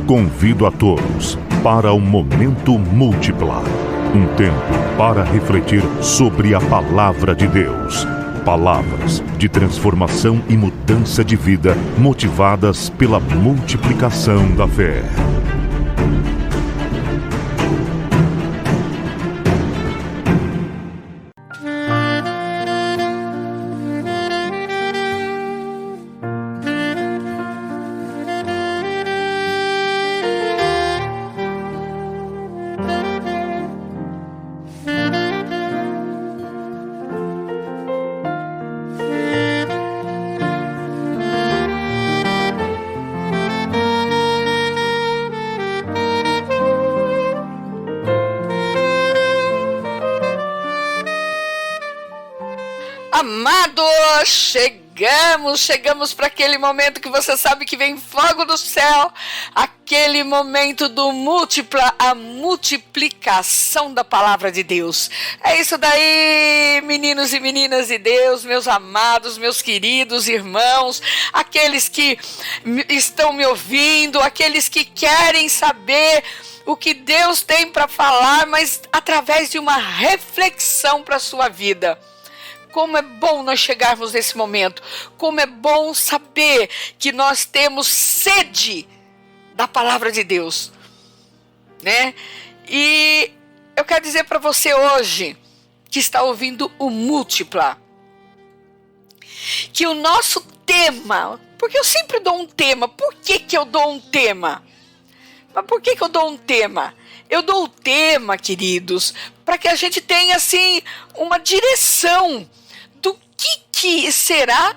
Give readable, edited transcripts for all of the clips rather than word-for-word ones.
Convido a todos para o Momento Múltipla. Um tempo para refletir sobre a Palavra de Deus. Palavras de transformação e mudança de vida motivadas pela multiplicação da fé. Amados, chegamos para aquele momento que você sabe que vem fogo do céu, aquele momento do múltipla, a multiplicação da palavra de Deus. É isso daí, meninos e meninas de Deus, meus amados, meus queridos irmãos, aqueles que estão me ouvindo, aqueles que querem saber o que Deus tem para falar, mas através de uma reflexão para a sua vida. Como é bom nós chegarmos nesse momento. Como é bom saber que nós temos sede da palavra de Deus, né? E eu quero dizer para você hoje, que está ouvindo o Múltipla, que o nosso tema, porque eu sempre dou um tema. Por que eu dou um tema? Mas por que eu dou um tema? Eu dou o tema, queridos, para que a gente tenha, assim, uma direção do que será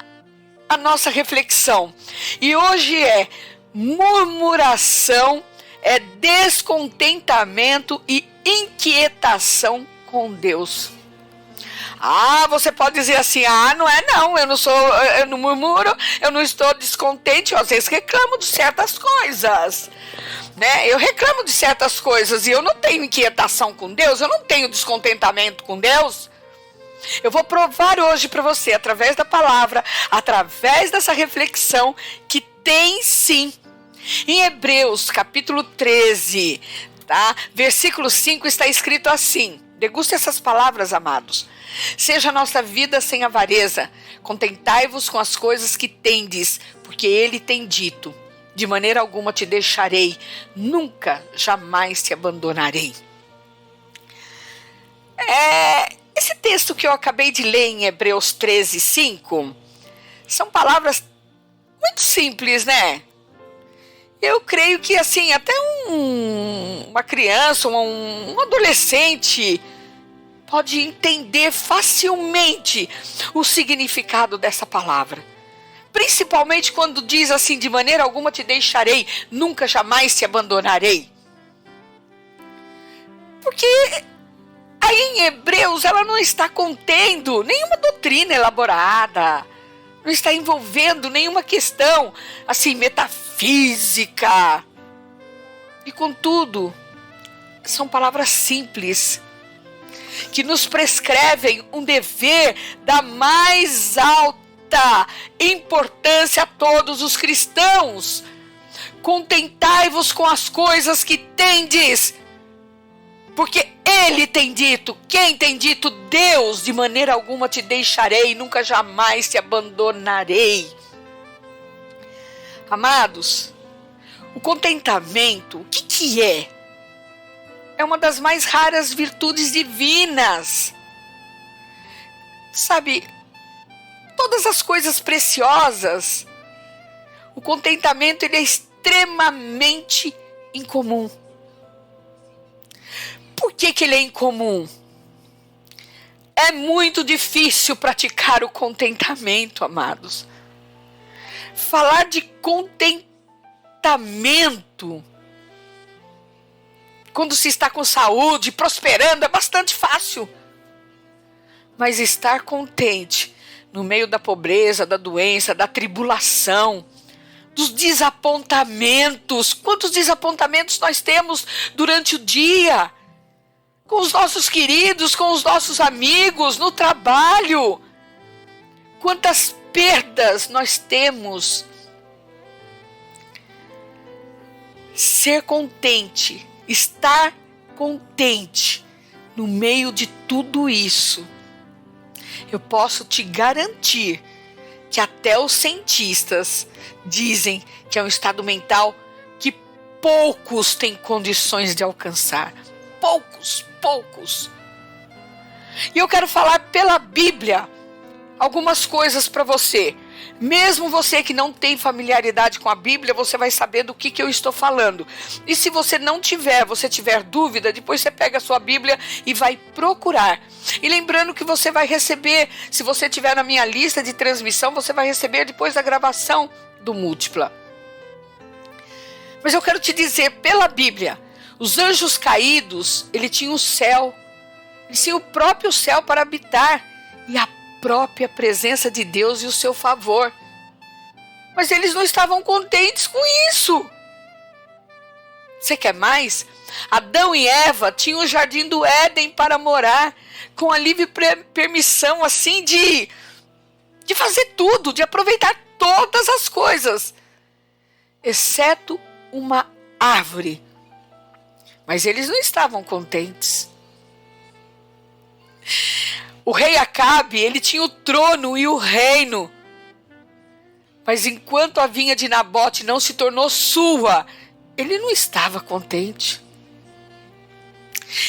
a nossa reflexão. E hoje é murmuração, é descontentamento e inquietação com Deus. Você pode dizer assim, eu não murmuro, eu não estou descontente, às vezes reclamo de certas coisas, né? Eu reclamo de certas coisas e eu não tenho inquietação com Deus, eu não tenho descontentamento com Deus. Eu vou provar hoje para você, através da palavra, através dessa reflexão, que tem sim. Em Hebreus, capítulo 13, tá? Versículo 5, está escrito assim. Deguste essas palavras, amados. Seja a nossa vida sem avareza. Contentai-vos com as coisas que tendes, porque ele tem dito. De maneira alguma te deixarei, nunca, jamais te abandonarei. Esse texto que eu acabei de ler em Hebreus 13, 5, são palavras muito simples, né? Eu creio que, assim, até uma criança, um adolescente pode entender facilmente o significado dessa palavra. Principalmente quando diz assim, de maneira alguma te deixarei, nunca, jamais te abandonarei. Porque aí em Hebreus ela não está contendo nenhuma doutrina elaborada, não está envolvendo nenhuma questão assim metafísica. E contudo, são palavras simples que nos prescrevem um dever da mais alta importância a todos os cristãos. Contentai-vos com as coisas que tendes, porque ele tem dito. Quem tem dito? Deus. De maneira alguma te deixarei, nunca jamais te abandonarei. Amados, o contentamento, o que é? É uma das mais raras virtudes divinas. Sabe, todas as coisas preciosas, o contentamento ele é extremamente incomum. Por que ele é incomum? É muito difícil praticar o contentamento, amados. Falar de contentamento quando se está com saúde, prosperando, é bastante fácil. Mas estar contente no meio da pobreza, da doença, da tribulação, dos desapontamentos. Quantos desapontamentos nós temos durante o dia? Com os nossos queridos, com os nossos amigos, no trabalho. Quantas perdas nós temos. ser contente, estar contente no meio de tudo isso, eu posso te garantir que até os cientistas dizem que é um estado mental que poucos têm condições de alcançar. Poucos. E eu quero falar pela Bíblia algumas coisas para você. Mesmo você que não tem familiaridade com a Bíblia, você vai saber do que eu estou falando. E se você não tiver, você tiver dúvida, depois você pega a sua Bíblia e vai procurar. E lembrando que você vai receber, se você tiver na minha lista de transmissão, você vai receber depois da gravação do Múltipla. Mas eu quero te dizer, pela Bíblia, os anjos caídos, ele tinha o céu, ele tinha o próprio céu para habitar e a própria presença de Deus e o seu favor. Mas eles não estavam contentes com isso. Você quer mais? Adão e Eva tinham o jardim do Éden para morar, com a livre permissão assim de fazer tudo, de aproveitar todas as coisas, exceto uma árvore. Mas eles não estavam contentes. O rei Acabe, ele tinha o trono e o reino. Mas enquanto a vinha de Nabote não se tornou sua, ele não estava contente.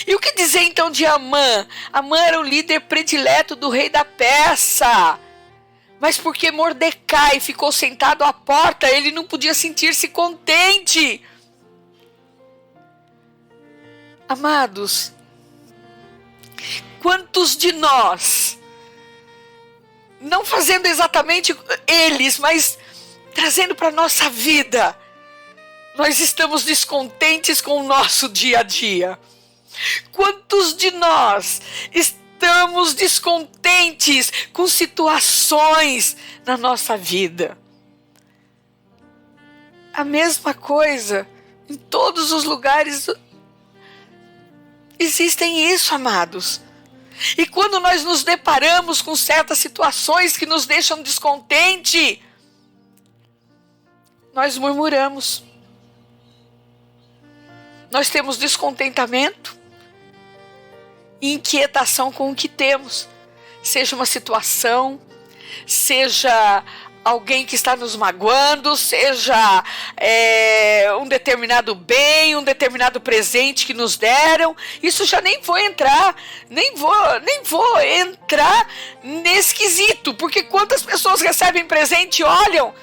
E o que dizer então de Amã? Amã era o líder predileto do rei da Pérsia. Mas porque Mordecai ficou sentado à porta, ele não podia sentir-se contente. Amados, quantos de nós, não fazendo exatamente eles, mas trazendo para a nossa vida, nós estamos descontentes com o nosso dia a dia? Quantos de nós estamos descontentes com situações na nossa vida? A mesma coisa, em todos os lugares existem isso, amados. E quando nós nos deparamos com certas situações que nos deixam descontente, nós murmuramos. Nós temos descontentamento e inquietação com o que temos. Seja uma situação, seja alguém que está nos magoando, seja um determinado bem, um determinado presente que nos deram. Isso já nem vou entrar nesse quesito, porque quantas pessoas recebem presente e olham,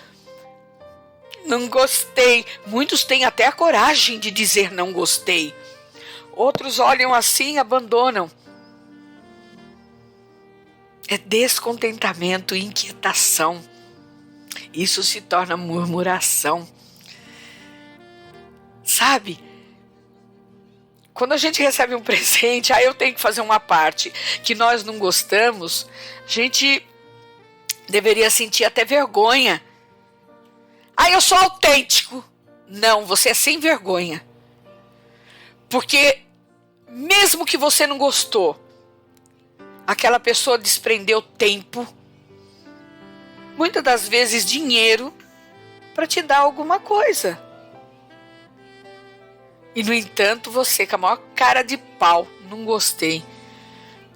não gostei. Muitos têm até a coragem de dizer não gostei. Outros olham assim e abandonam. É descontentamento e inquietação. Isso se torna murmuração. Sabe? Quando a gente recebe um presente, eu tenho que fazer uma parte que nós não gostamos, a gente deveria sentir até vergonha. Eu sou autêntico. Não, você é sem vergonha. Porque mesmo que você não gostou, aquela pessoa desprendeu tempo, muitas das vezes dinheiro, para te dar alguma coisa. E no entanto, você com a maior cara de pau, não gostei.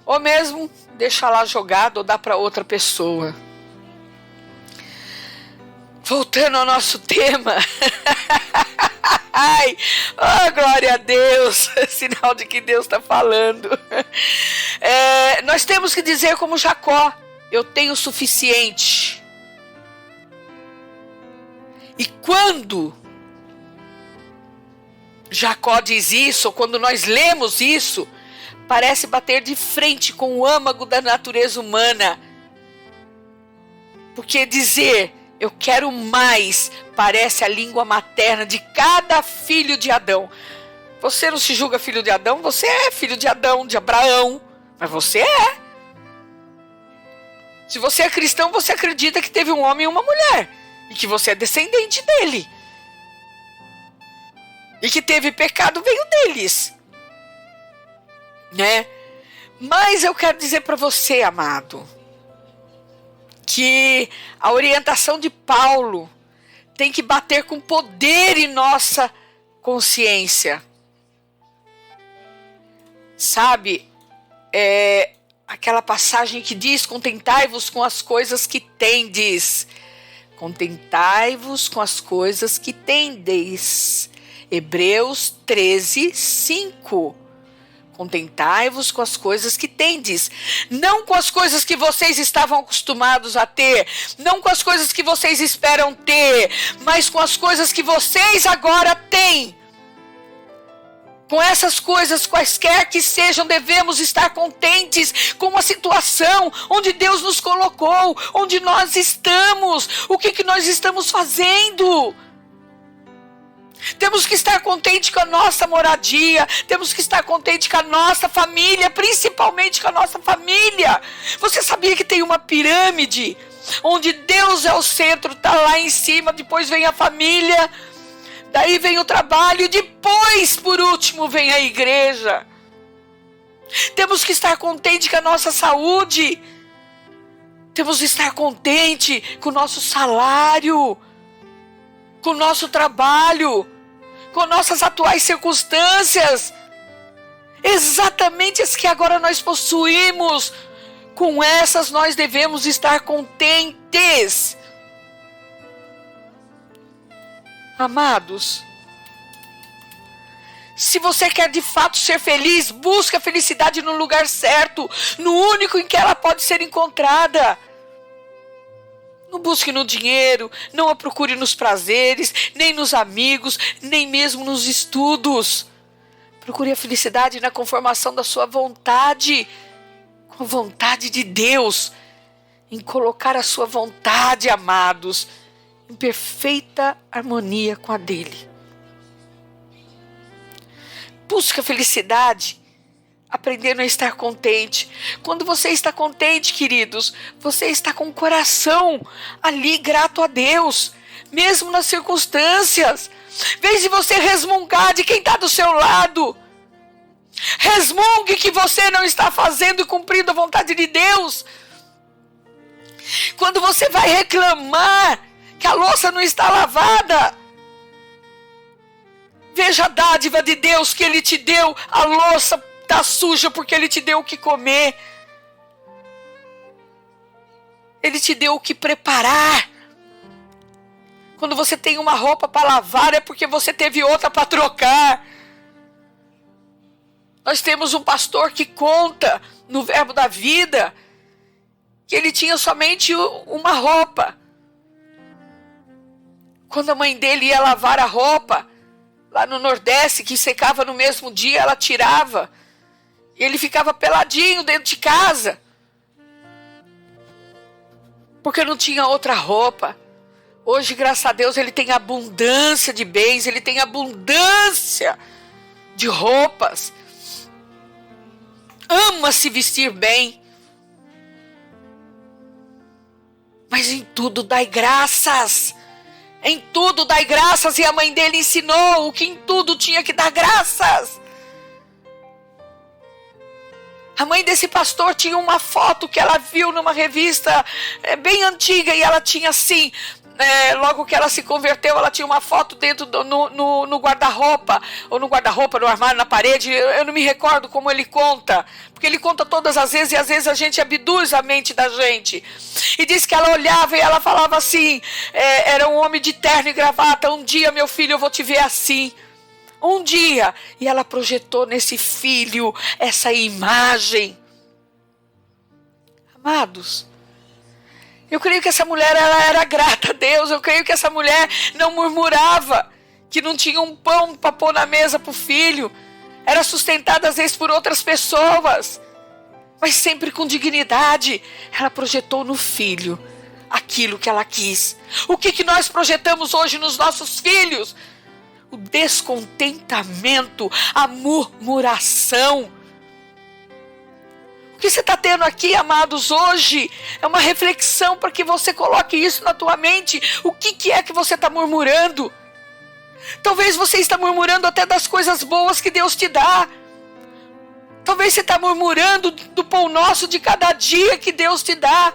Ou mesmo deixa lá jogado ou dá para outra pessoa. Voltando ao nosso tema. Glória a Deus. Sinal de que Deus está falando. Nós temos que dizer como Jacó: eu tenho o suficiente. E quando Jacó diz isso, ou quando nós lemos isso, parece bater de frente com o âmago da natureza humana. Porque dizer eu quero mais parece a língua materna de cada filho de Adão. Você não se julga filho de Adão? Você é filho de Adão, de Abraão. Mas você é. Se você é cristão, você acredita que teve um homem e uma mulher. E que você é descendente dele. E que teve pecado, veio deles. Né? Mas eu quero dizer para você, amado, que a orientação de Paulo tem que bater com poder em nossa consciência. Sabe, aquela passagem que diz: contentai-vos com as coisas que tendes. Contentai-vos com as coisas que tendes. Hebreus 13, 5. Contentai-vos com as coisas que tendes. Não com as coisas que vocês estavam acostumados a ter. Não com as coisas que vocês esperam ter. Mas com as coisas que vocês agora têm. Com essas coisas, quaisquer que sejam, devemos estar contentes com a situação onde Deus nos colocou, onde nós estamos, o que nós estamos fazendo. Temos que estar contentes com a nossa moradia, temos que estar contentes com a nossa família, principalmente com a nossa família. Você sabia que tem uma pirâmide, onde Deus é o centro, está lá em cima, depois vem a família, daí vem o trabalho, depois, por último, vem a igreja. Temos que estar contentes com a nossa saúde. Temos que estar contentes com o nosso salário, com o nosso trabalho, com nossas atuais circunstâncias. Exatamente as que agora nós possuímos. Com essas nós devemos estar contentes. Amados, se você quer de fato ser feliz, busque a felicidade no lugar certo, no único em que ela pode ser encontrada. Não busque no dinheiro, não a procure nos prazeres, nem nos amigos, nem mesmo nos estudos. Procure a felicidade na conformação da sua vontade, com a vontade de Deus, em colocar a sua vontade, amados, em perfeita harmonia com a dele. Busca a felicidade, aprendendo a estar contente. Quando você está contente, queridos, você está com o coração ali grato a Deus, mesmo nas circunstâncias. Em vez de você resmungar de quem está do seu lado, resmungue que você não está fazendo e cumprindo a vontade de Deus. Quando você vai reclamar que a louça não está lavada, veja a dádiva de Deus que Ele te deu. A louça está suja porque Ele te deu o que comer. Ele te deu o que preparar. Quando você tem uma roupa para lavar, é porque você teve outra para trocar. Nós temos um pastor que conta no Verbo da Vida que ele tinha somente uma roupa. Quando a mãe dele ia lavar a roupa, lá no Nordeste, que secava no mesmo dia, ela tirava. E ele ficava peladinho dentro de casa. Porque não tinha outra roupa. Hoje, graças a Deus, ele tem abundância de bens, ele tem abundância de roupas. Ama se vestir bem. Mas em tudo dai graças. Em tudo dai graças, e a mãe dele ensinou que em tudo tinha que dar graças. A mãe desse pastor tinha uma foto que ela viu numa revista bem antiga, e ela tinha assim, logo que ela se converteu, ela tinha uma foto dentro no guarda-roupa, ou no guarda-roupa, no armário, na parede. Eu não me recordo como ele conta, porque ele conta todas as vezes, e às vezes a gente abduz a mente da gente. E diz que ela olhava e ela falava assim, era um homem de terno e gravata: um dia, meu filho, eu vou te ver assim. Um dia. E ela projetou nesse filho essa imagem. Amados, eu creio que essa mulher, ela era grata a Deus. Eu creio que essa mulher não murmurava que não tinha um pão para pôr na mesa para o filho. Era sustentada às vezes por outras pessoas, mas sempre com dignidade. Ela projetou no filho aquilo que ela quis. O que nós projetamos hoje nos nossos filhos? O descontentamento, a murmuração. O que você está tendo aqui, amados, hoje é uma reflexão para que você coloque isso na tua mente. O que é que você está murmurando? Talvez você está murmurando até das coisas boas que Deus te dá. Talvez você está murmurando do pão nosso de cada dia que Deus te dá,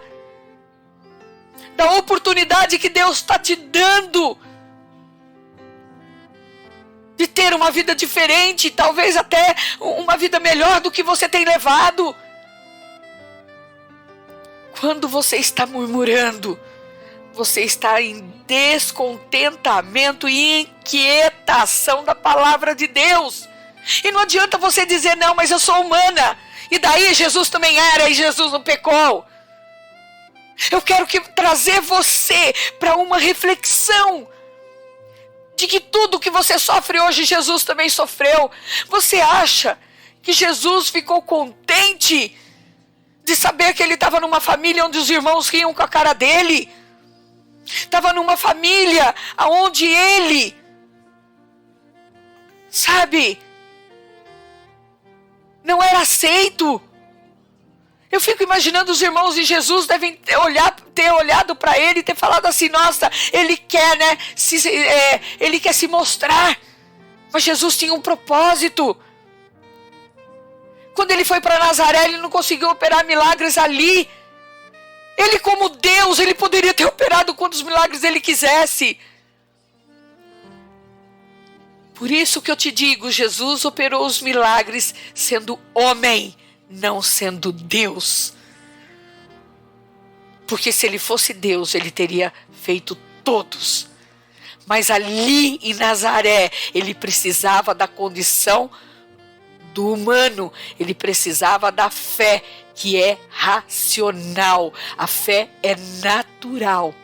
da oportunidade que Deus está te dando de ter uma vida diferente, talvez até uma vida melhor do que você tem levado. Quando você está murmurando, você está em descontentamento e inquietação da palavra de Deus. E não adianta você dizer, não, mas eu sou humana. E daí Jesus também era e Jesus não pecou. Eu quero trazer você para uma reflexão de que tudo que você sofre hoje, Jesus também sofreu. Você acha que Jesus ficou contente de saber que ele estava numa família onde os irmãos riam com a cara dele? Estava numa família onde ele, sabe, não era aceito. Eu fico imaginando os irmãos de Jesus devem ter olhado para ele e ter falado assim, nossa, ele quer, né? Ele quer se mostrar. Mas Jesus tinha um propósito. Quando ele foi para Nazaré, ele não conseguiu operar milagres ali. Ele, como Deus, ele poderia ter operado quantos milagres ele quisesse. Por isso que eu te digo, Jesus operou os milagres sendo homem, não sendo Deus. Porque se ele fosse Deus, ele teria feito todos. Mas ali em Nazaré, ele precisava da condição do humano. Ele precisava da fé, que é racional. A fé é natural.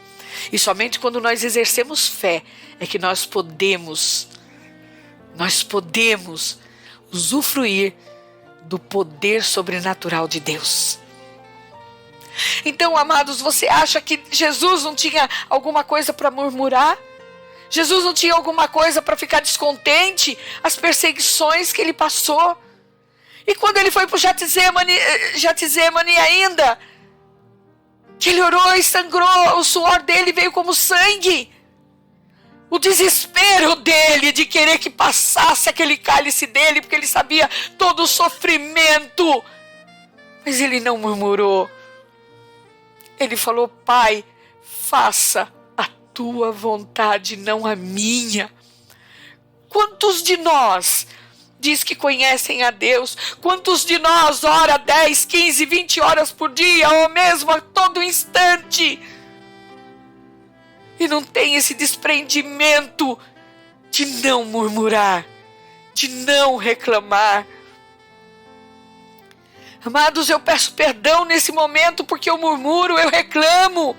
E somente quando nós exercemos fé, é que nós podemos usufruir do poder sobrenatural de Deus. Então, amados, você acha que Jesus não tinha alguma coisa para murmurar? Jesus não tinha alguma coisa para ficar descontente? As perseguições que ele passou. E quando ele foi para o Getsemane ainda, que ele orou e sangrou, o suor dele veio como sangue. O desespero dele de querer que passasse aquele cálice dele, porque ele sabia todo o sofrimento. Mas ele não murmurou. Ele falou, Pai, faça a tua vontade, não a minha. Quantos de nós diz que conhecem a Deus? Quantos de nós ora 10, 15, 20 horas por dia, ou mesmo a todo instante? E não tem esse desprendimento de não murmurar, de não reclamar. Amados, eu peço perdão nesse momento porque eu murmuro, eu reclamo.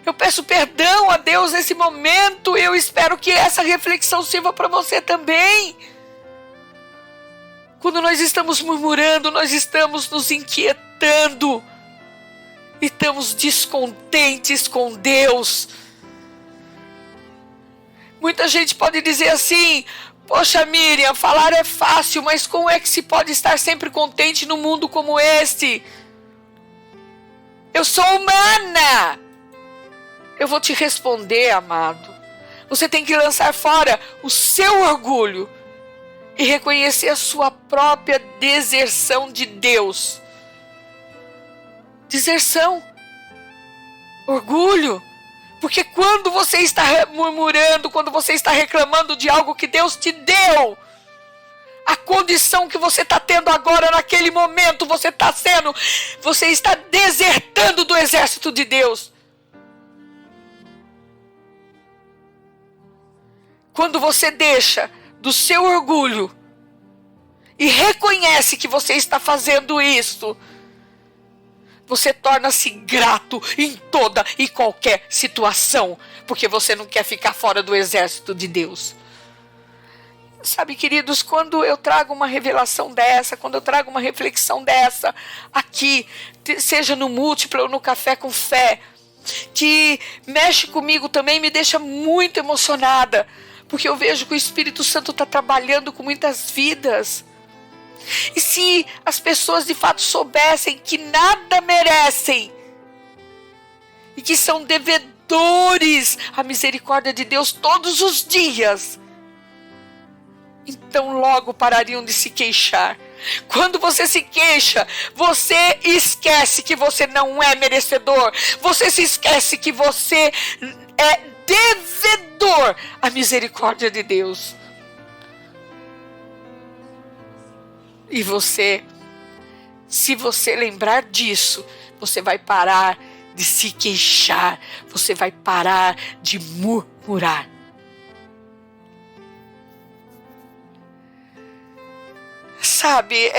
Eu peço perdão a Deus nesse momento. Eu espero que essa reflexão sirva para você também. Quando nós estamos murmurando, nós estamos nos inquietando. E estamos descontentes com Deus. Muita gente pode dizer assim, poxa Miriam, falar é fácil, mas como é que se pode estar sempre contente num mundo como este? Eu sou humana. Eu vou te responder, amado. Você tem que lançar fora o seu orgulho e reconhecer a sua própria deserção de Deus. Deserção, orgulho, porque quando você está murmurando, quando você está reclamando de algo que Deus te deu, a condição que você está tendo agora, naquele momento, você está desertando do exército de Deus. Quando você deixa do seu orgulho e reconhece que você está fazendo isso, você torna-se grato em toda e qualquer situação, porque você não quer ficar fora do exército de Deus. Sabe, queridos, quando eu trago uma revelação dessa, quando eu trago uma reflexão dessa aqui, seja no Múltipla ou no Café com Fé, que mexe comigo também, me deixa muito emocionada, porque eu vejo que o Espírito Santo está trabalhando com muitas vidas. E se as pessoas de fato soubessem que nada merecem e que são devedores à misericórdia de Deus todos os dias, então logo parariam de se queixar. Quando você se queixa, você esquece que você não é merecedor. Você se esquece que você é devedor amor, a misericórdia de Deus. E você, se você lembrar disso, você vai parar de se queixar, você vai parar de murmurar. Sabe,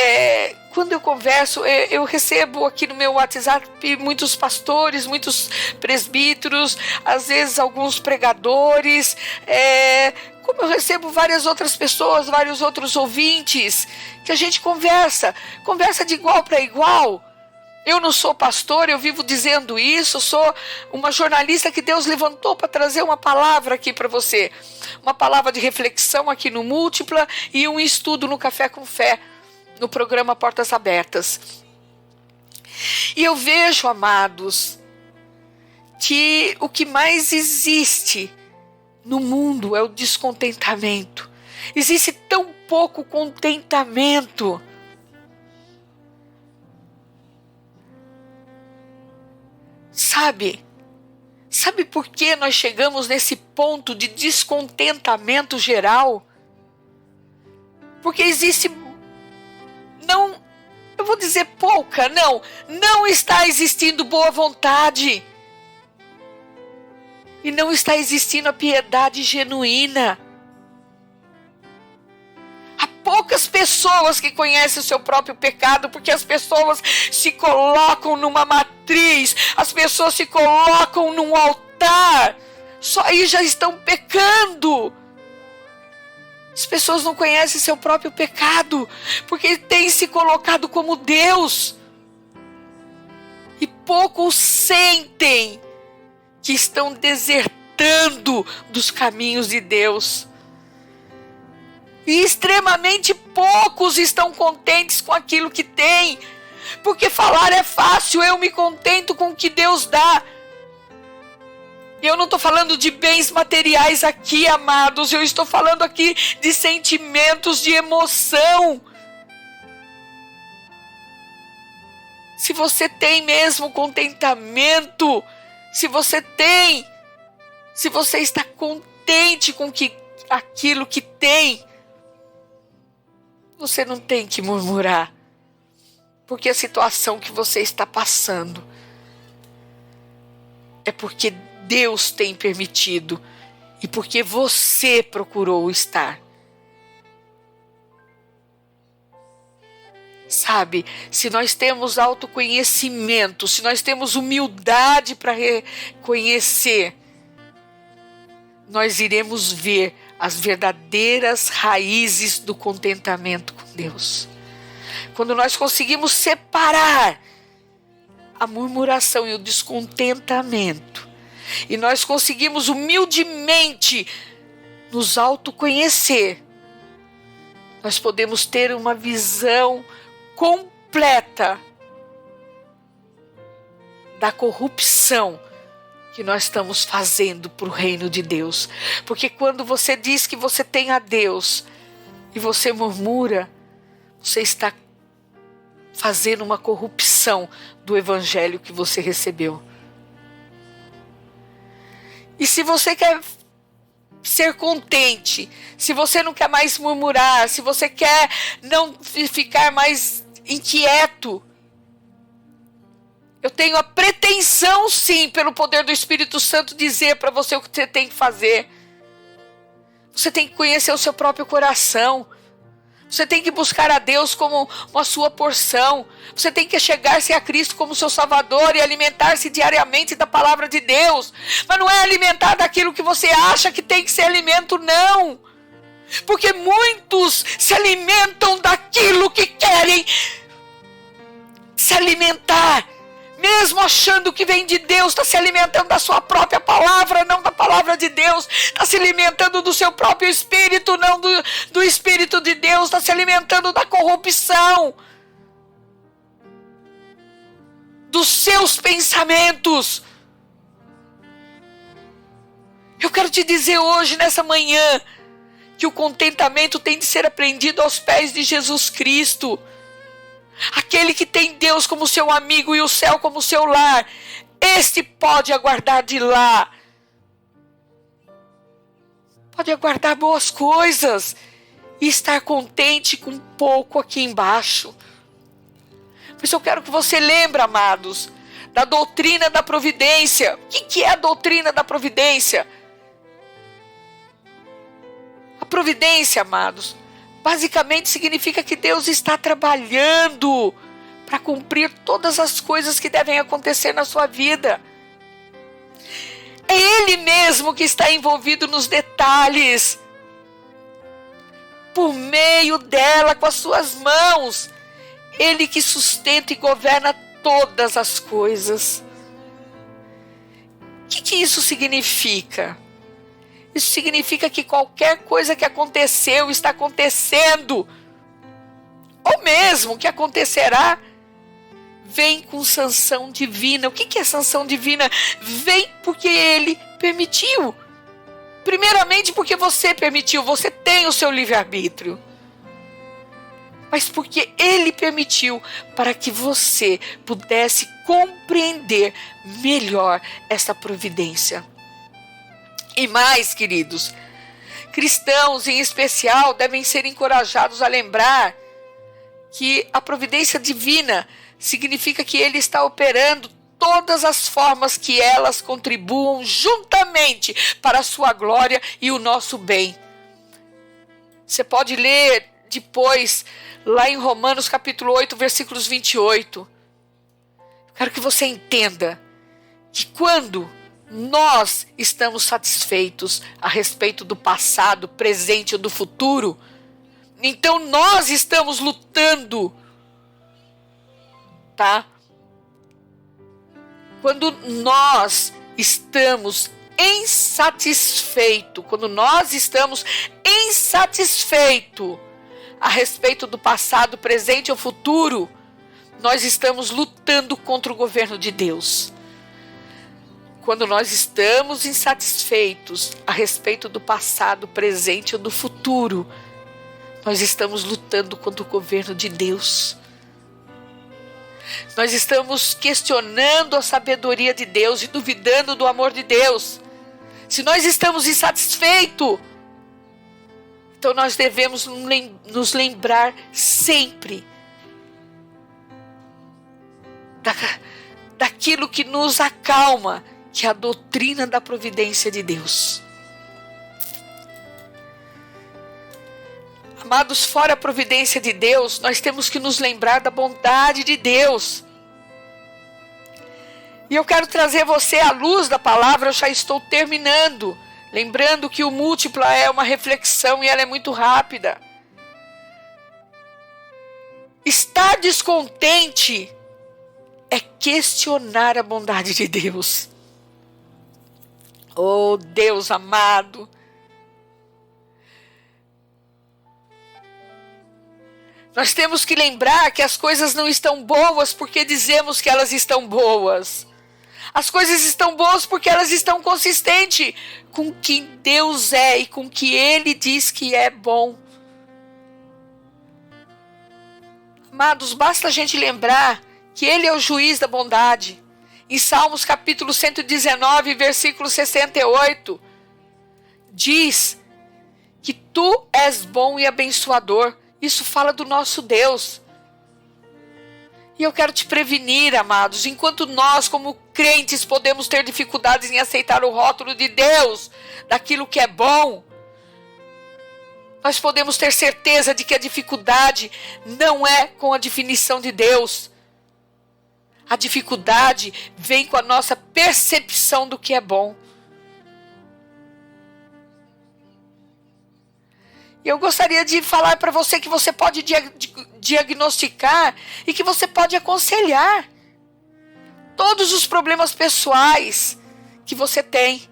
quando eu converso, eu recebo aqui no meu WhatsApp muitos pastores, muitos presbíteros, às vezes alguns pregadores, como eu recebo várias outras pessoas, vários outros ouvintes, que a gente conversa de igual para igual. Eu não sou pastor, eu vivo dizendo isso, eu sou uma jornalista que Deus levantou para trazer uma palavra aqui para você. Uma palavra de reflexão aqui no Múltipla e um estudo no Café com Fé, no programa Portas Abertas. E eu vejo, amados, que o que mais existe no mundo é o descontentamento. Existe tão pouco contentamento. Sabe por que nós chegamos nesse ponto de descontentamento geral? Porque existe, eu vou dizer pouca, não está existindo boa vontade. E não está existindo a piedade genuína. Há poucas pessoas que conhecem o seu próprio pecado, porque as pessoas se colocam numa matriz, as pessoas se colocam num altar, só aí já estão pecando. As pessoas não conhecem seu próprio pecado, porque têm se colocado como Deus. E poucos sentem que estão desertando dos caminhos de Deus. E extremamente poucos estão contentes com aquilo que têm. Porque falar é fácil, eu me contento com o que Deus dá. Eu não estou falando de bens materiais aqui, amados. Eu estou falando aqui de sentimentos, de emoção. Se você tem mesmo contentamento, se você está contente com aquilo que tem, você não tem que murmurar, porque a situação que você está passando é porque Deus tem permitido e porque você procurou estar. Sabe, se nós temos autoconhecimento, se nós temos humildade para reconhecer, nós iremos ver as verdadeiras raízes do contentamento com Deus. Quando nós conseguimos separar a murmuração e o descontentamento, e nós conseguimos humildemente nos autoconhecer, nós podemos ter uma visão completa da corrupção que nós estamos fazendo para o reino de Deus. Porque quando você diz que você tem a Deus e você murmura, você está fazendo uma corrupção do evangelho que você recebeu. E se você quer ser contente, se você não quer mais murmurar, se você quer não ficar mais inquieto, eu tenho a pretensão, sim, pelo poder do Espírito Santo, dizer para você o que você tem que fazer. Você tem que conhecer o seu próprio coração. Você tem que buscar a Deus como a sua porção. Você tem que chegar-se a Cristo como seu Salvador e alimentar-se diariamente da palavra de Deus. Mas não é alimentar daquilo que você acha que tem que ser alimento, não. Porque muitos se alimentam daquilo que querem se alimentar. Mesmo achando que vem de Deus, está se alimentando da sua própria palavra, não da palavra de Deus. Está se alimentando do seu próprio espírito, não do Espírito de Deus. Está se alimentando da corrupção, dos seus pensamentos. Eu quero te dizer hoje, nessa manhã, que o contentamento tem de ser aprendido aos pés de Jesus Cristo. Aquele que tem Deus como seu amigo e o céu como seu lar, este pode aguardar de lá pode aguardar boas coisas e estar contente com pouco aqui embaixo. Por isso eu quero que você lembre, amados, da doutrina da providência. O que é a doutrina da providência? A providência, amados, basicamente significa que Deus está trabalhando para cumprir todas as coisas que devem acontecer na sua vida. É Ele mesmo que está envolvido nos detalhes. Por meio dela, com as suas mãos. Ele que sustenta e governa todas as coisas. O que isso significa? Isso significa que qualquer coisa que aconteceu, está acontecendo, ou mesmo que acontecerá, vem com sanção divina. O que é sanção divina? Vem porque Ele permitiu. Primeiramente porque você permitiu, você tem o seu livre-arbítrio. Mas porque Ele permitiu para que você pudesse compreender melhor essa providência. E mais, queridos, cristãos em especial devem ser encorajados a lembrar que a providência divina significa que Ele está operando todas as formas que elas contribuam juntamente para a sua glória e o nosso bem. Você pode ler depois, lá em Romanos capítulo 8, versículos 28. Quero que você entenda que quando nós estamos satisfeitos a respeito do passado, presente ou do futuro, então nós estamos lutando, tá? Quando nós estamos insatisfeitos a respeito do passado, presente ou futuro, nós estamos lutando contra o governo de Deus. Quando nós estamos insatisfeitos a respeito do passado, presente ou do futuro, nós estamos lutando contra o governo de Deus. Nós estamos questionando a sabedoria de Deus e duvidando do amor de Deus. Se nós estamos insatisfeitos, então nós devemos nos lembrar sempre daquilo que nos acalma, que é a doutrina da providência de Deus. Amados, fora a providência de Deus, nós temos que nos lembrar da bondade de Deus. E eu quero trazer você à luz da palavra, eu já estou terminando. Lembrando que o múltipla é uma reflexão e ela é muito rápida. Estar descontente é questionar a bondade de Deus. Oh, Deus amado. Nós temos que lembrar que as coisas não estão boas porque dizemos que elas estão boas. As coisas estão boas porque elas estão consistentes com quem Deus é e com que Ele diz que é bom. Amados, basta a gente lembrar que Ele é o juiz da bondade. Em Salmos capítulo 119, versículo 68, diz que Tu és bom e abençoador. Isso fala do nosso Deus. E eu quero te prevenir, amados, enquanto nós, como crentes, podemos ter dificuldades em aceitar o rótulo de Deus, daquilo que é bom, nós podemos ter certeza de que a dificuldade não é com a definição de Deus. A dificuldade vem com a nossa percepção do que é bom. E eu gostaria de falar para você que você pode diagnosticar e que você pode aconselhar todos os problemas pessoais que você tem.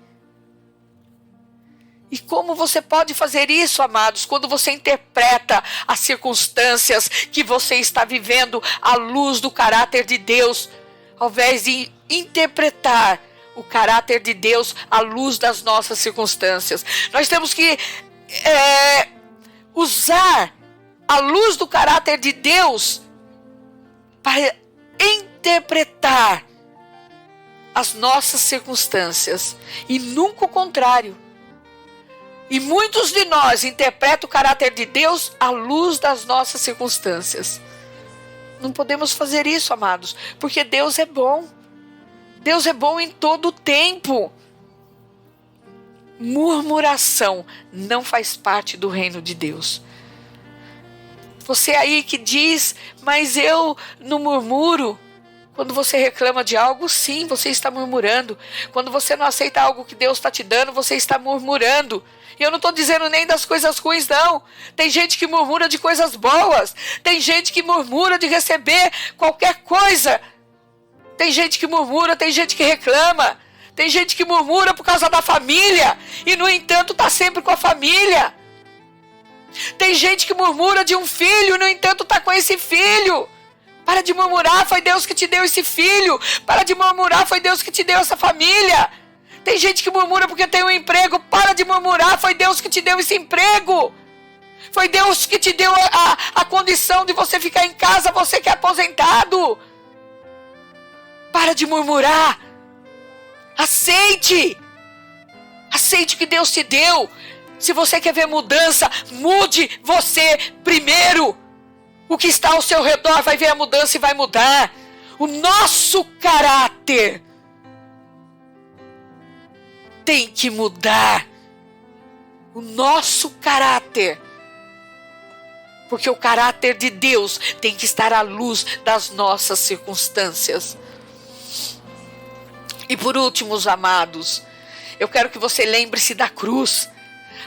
E como você pode fazer isso, amados, quando você interpreta as circunstâncias que você está vivendo à luz do caráter de Deus, ao invés de interpretar o caráter de Deus à luz das nossas circunstâncias. Nós temos que usar a luz do caráter de Deus para interpretar as nossas circunstâncias e nunca o contrário. E muitos de nós interpretam o caráter de Deus à luz das nossas circunstâncias. Não podemos fazer isso, amados, porque Deus é bom. Deus é bom em todo o tempo. Murmuração não faz parte do reino de Deus. Você aí que diz, mas eu não murmuro. Quando você reclama de algo, sim, você está murmurando. Quando você não aceita algo que Deus está te dando, você está murmurando. E eu não estou dizendo nem das coisas ruins, não. Tem gente que murmura de coisas boas. Tem gente que murmura de receber qualquer coisa. Tem gente que murmura, tem gente que reclama. Tem gente que murmura por causa da família. E, no entanto, está sempre com a família. Tem gente que murmura de um filho e, no entanto, está com esse filho. Para de murmurar, foi Deus que te deu esse filho. Para de murmurar, foi Deus que te deu essa família. Tem gente que murmura porque tem um emprego. Para de murmurar, foi Deus que te deu esse emprego. Foi Deus que te deu a condição de você ficar em casa, você que é aposentado. Para de murmurar. Aceite. Aceite o que Deus te deu. Se você quer ver mudança, mude você primeiro. O que está ao seu redor vai ver a mudança e vai mudar. O nosso caráter tem que mudar. O nosso caráter. Porque o caráter de Deus tem que estar à luz das nossas circunstâncias. E por último, os amados, eu quero que você lembre-se da cruz.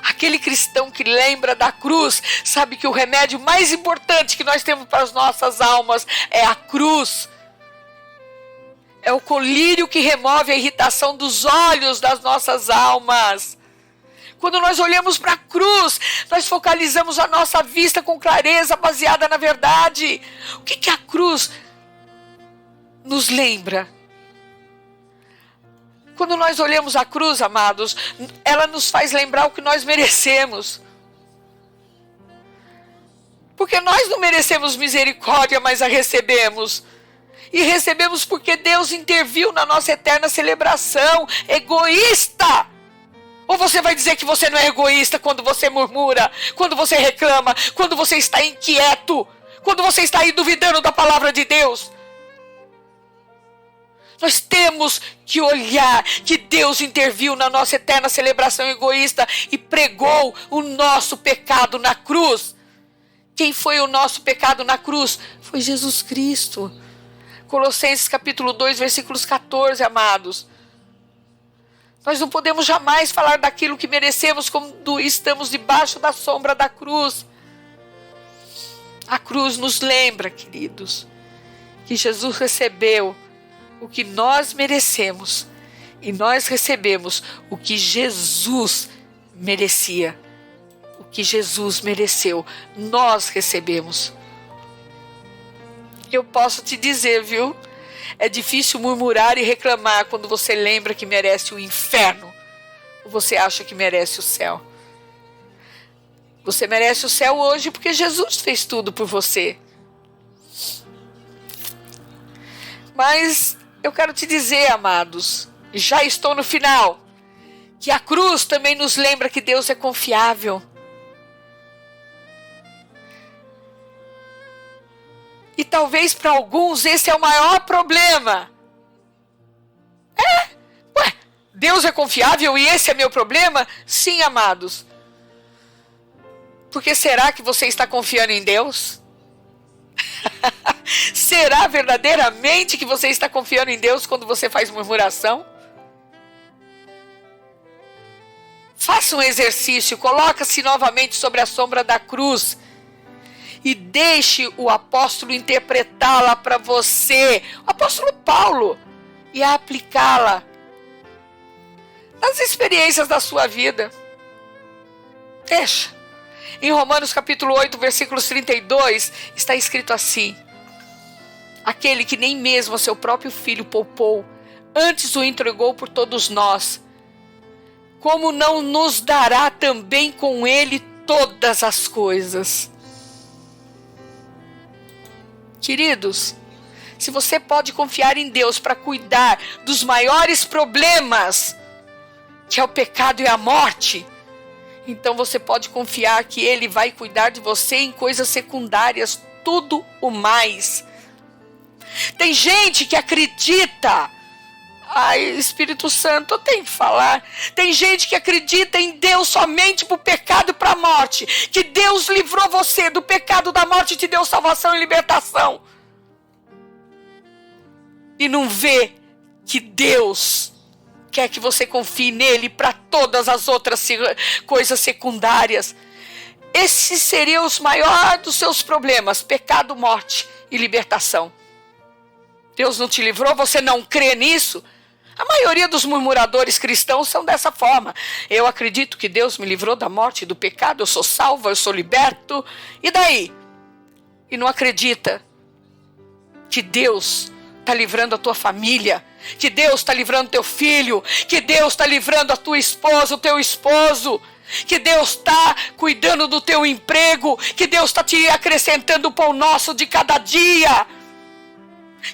Aquele cristão que lembra da cruz, sabe que o remédio mais importante que nós temos para as nossas almas é a cruz. É o colírio que remove a irritação dos olhos das nossas almas. Quando nós olhamos para a cruz, nós focalizamos a nossa vista com clareza, baseada na verdade. O que a cruz nos lembra? Quando nós olhamos a cruz, amados, ela nos faz lembrar o que nós merecemos. Porque nós não merecemos misericórdia, mas a recebemos. E recebemos porque Deus interviu na nossa eterna celebração. Egoísta! Ou você vai dizer que você não é egoísta quando você murmura, quando você reclama, quando você está inquieto, quando você está aí duvidando da palavra de Deus? Nós temos que olhar que Deus interviu na nossa eterna celebração egoísta e pregou o nosso pecado na cruz. Quem foi o nosso pecado na cruz? Foi Jesus Cristo. Colossenses capítulo 2, versículos 14, amados. Nós não podemos jamais falar daquilo que merecemos quando estamos debaixo da sombra da cruz. A cruz nos lembra, queridos, que Jesus recebeu o que nós merecemos e nós recebemos o que Jesus merecia. O que Jesus mereceu, nós recebemos. Eu posso te dizer, viu? É difícil murmurar e reclamar quando você lembra que merece o inferno ou você acha que merece o céu. Você merece o céu hoje porque Jesus fez tudo por você. Mas eu quero te dizer, amados, já estou no final, que a cruz também nos lembra que Deus é confiável. E talvez para alguns esse é o maior problema. Deus é confiável e esse é meu problema? Sim, amados. Porque será que você está confiando em Deus? Será verdadeiramente que você está confiando em Deus quando você faz murmuração? Faça um exercício, coloque-se novamente sobre a sombra da cruz e deixe o apóstolo interpretá-la para você, o apóstolo Paulo, e aplicá-la nas experiências da sua vida. Deixa. Em Romanos capítulo 8, versículos 32, está escrito assim: aquele que nem mesmo a seu próprio filho poupou, antes o entregou por todos nós, como não nos dará também com ele todas as coisas? Queridos, se você pode confiar em Deus para cuidar dos maiores problemas, que é o pecado e a morte, Então você pode confiar que Ele vai cuidar de você em coisas secundárias, tudo o mais. Tem gente que acredita, ai, Espírito Santo, eu tenho que falar. Tem gente que acredita em Deus somente para o pecado e para a morte. Que Deus livrou você do pecado, da morte e te deu salvação e libertação. E não vê que Deus quer que você confie nele para todas as outras coisas secundárias. Esses seriam os maiores dos seus problemas: pecado, morte e libertação. Deus não te livrou? Você não crê nisso? A maioria dos murmuradores cristãos são dessa forma. Eu acredito que Deus me livrou da morte e do pecado, eu sou salvo, eu sou liberto. E daí? E não acredita que Deus está livrando a tua família, que Deus está livrando teu filho, que Deus está livrando a tua esposa, o teu esposo, que Deus está cuidando do teu emprego, que Deus está te acrescentando o pão nosso de cada dia,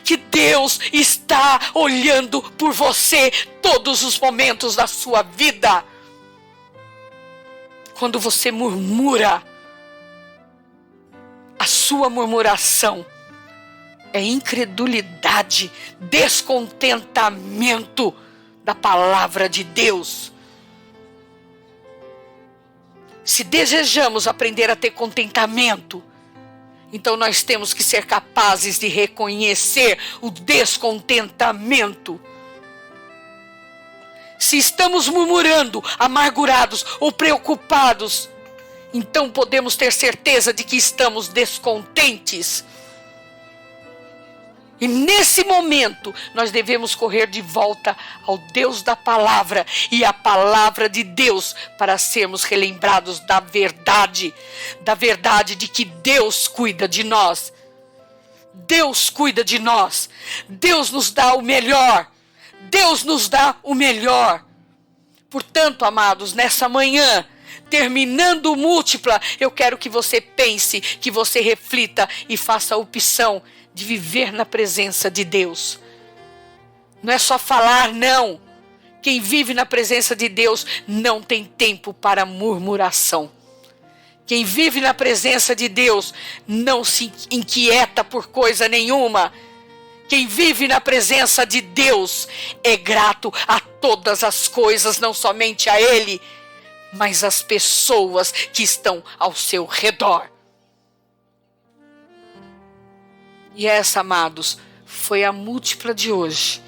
que Deus está olhando por você todos os momentos da sua vida. Quando você murmura, a sua murmuração é incredulidade, descontentamento da palavra de Deus. Se desejamos aprender a ter contentamento, então nós temos que ser capazes de reconhecer o descontentamento. Se estamos murmurando, amargurados ou preocupados, então podemos ter certeza de que estamos descontentes. E nesse momento, nós devemos correr de volta ao Deus da palavra e à palavra de Deus para sermos relembrados da verdade de que Deus cuida de nós. Deus cuida de nós. Deus nos dá o melhor. Deus nos dá o melhor. Portanto, amados, nessa manhã, terminando o Múltipla, eu quero que você pense, que você reflita e faça a opção de viver na presença de Deus. Não é só falar, não. Quem vive na presença de Deus não tem tempo para murmuração. Quem vive na presença de Deus não se inquieta por coisa nenhuma. Quem vive na presença de Deus é grato a todas as coisas, não somente a Ele, mas às pessoas que estão ao seu redor. E essa, amados, foi a múltipla de hoje.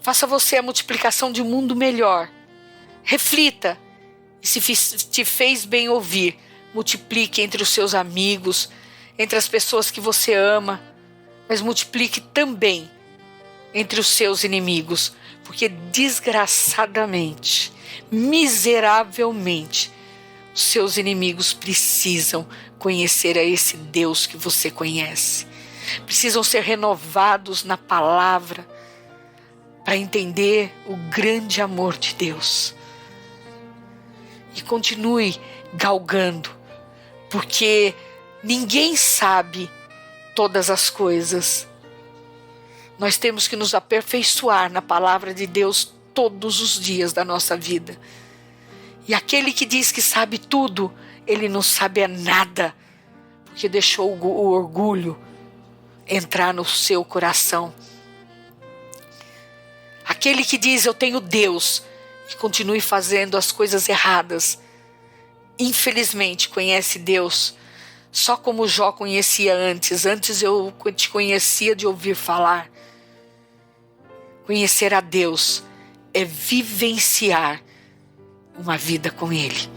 Faça você a multiplicação de um mundo melhor. Reflita. E se te fez bem ouvir, multiplique entre os seus amigos, entre as pessoas que você ama, mas multiplique também entre os seus inimigos, porque desgraçadamente, miseravelmente, os seus inimigos precisam conhecer a esse Deus que você conhece. Precisam ser renovados na palavra para entender o grande amor de Deus. E continue galgando, porque ninguém sabe todas as coisas. Nós temos que nos aperfeiçoar na palavra de Deus todos os dias da nossa vida. E aquele que diz que sabe tudo, ele não sabe nada, porque deixou o orgulho entrar no seu coração. Aquele que diz eu tenho Deus e continue fazendo as coisas erradas, infelizmente conhece Deus só como Jó conhecia antes. Antes eu te conhecia de ouvir falar. Conhecer a Deus é vivenciar uma vida com Ele.